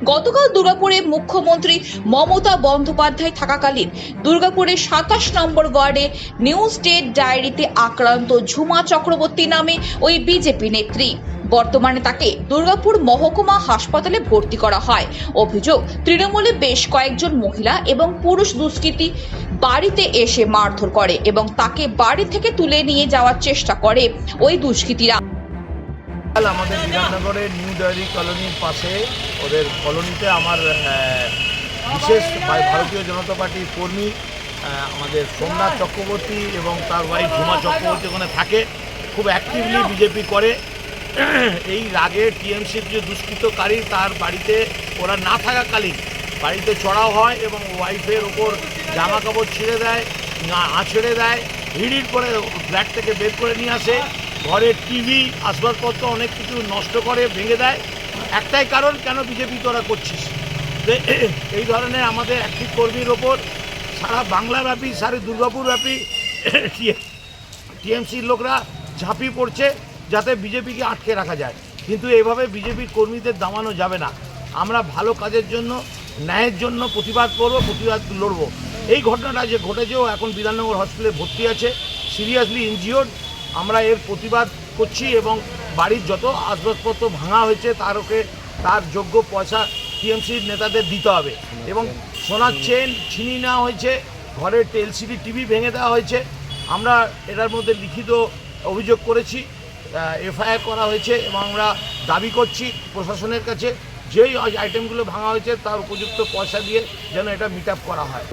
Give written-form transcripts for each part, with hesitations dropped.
গতকাল দুর্গাপুরে মুখ্যমন্ত্রী মমতা বন্দ্যোপাধ্যায় থাকাকালীন দুর্গাপুরের 27 নম্বর ওয়ার্ডে নিউ স্টেট ডায়েরিতে আক্রান্ত ঝুমা চক্রবর্তী নামে ওই বিজেপি নেত্রী। বর্তমানে তাকে দুর্গাপুর মহকুমা হাসপাতালে ভর্তি করা হয়। অভিযোগ, তৃণমূলে বেশ কয়েকজন মহিলা এবং পুরুষ দুষ্কৃতী বাড়িতে এসে মারধর করে এবং তাকে বাড়ি থেকে তুলে নিয়ে যাওয়ার চেষ্টা করে ওই দুষ্কৃতীরা। আমাদের বিধাননগরের নিউ ডায়েরি কলোনির পাশে ওদের কলোনিতে আমার বিশেষ ভারতীয় জনতা পার্টির কর্মী আমাদের সোমনাথ চক্রবর্তী এবং তার ওয়াইফ ঝুমা চক্রবর্তী ওখানে থাকে, খুব অ্যাক্টিভলি বিজেপি করে। এই রাগে টিএমসির যে দুষ্কৃতকারী তার বাড়িতে ওরা না থাকাকালীন বাড়িতে চড়াও হয় এবং ওয়াইফের ওপর জামা কাপড় ছেড়ে দেয়, ছেড়ে দেয়, হিড়ির করে ফ্ল্যাট থেকে বের করে নিয়ে আসে, ঘরের টিভি আসবাবপত্র অনেক কিছু নষ্ট করে, ভেঙে দেয়। একটাই কারণ, কেন বিজেপি তোরা করছিস। এই ধরনের আমাদের অ্যাক্টিভ কর্মীর ওপর সারা বাংলাব্যাপী, সারা দুর্গাপুরব্যাপী টিএমসির লোকরা ঝাঁপিয়ে পড়ছে যাতে বিজেপিকে আটকে রাখা যায়। কিন্তু এভাবে বিজেপির কর্মীদের দামানো যাবে না। আমরা ভালো কাজের জন্য, ন্যায়ের জন্য প্রতিবাদ করব, প্রতিবাদ লড়ব। এই ঘটনাটা যে ঘটেছেও এখন বিধাননগর হসপিটালে ভর্তি আছে, সিরিয়াসলি ইনজিওর্ড। আমরা এর প্রতিবাদ করছি এবং বাড়ির যত আসবাবপত্র ভাঙা হয়েছে তার যোগ্য পয়সা টিএমসির নেতাদের দিতে হবে এবং সোনার চেন ছিনিয়ে নেওয়া হয়েছে, ঘরের এলসিডি টিভি ভেঙে দেওয়া হয়েছে। আমরা এটার মধ্যে লিখিত অভিযোগ করেছি, এফআইআর করা হয়েছে এবং আমরা দাবি করছি প্রশাসনের কাছে যেই আইটেমগুলো ভাঙা হয়েছে তার উপযুক্ত পয়সা দিয়ে যেন এটা মিট আপ করা হয়।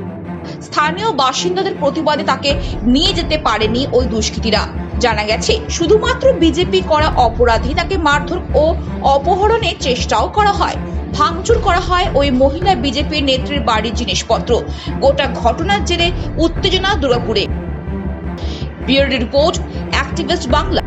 স্থানীয় বাসিন্দাদের প্রতিবাদে তাকে নিয়ে যেতে পারেনি ওই দুষ্কৃতীরা। জানা গেছে, শুধুমাত্র বিজেপি করা অপরাধী তাকে মারধর ও অপহরণের চেষ্টাও করা হয়। ভাঙচুর করা হয় ওই মহিলা বিজেপি নেত্রীর বাড়ির জিনিসপত্র। গোটা ঘটনার জেরে উত্তেজনা দুর্গাপুরে। Bureau report, activist Bangla.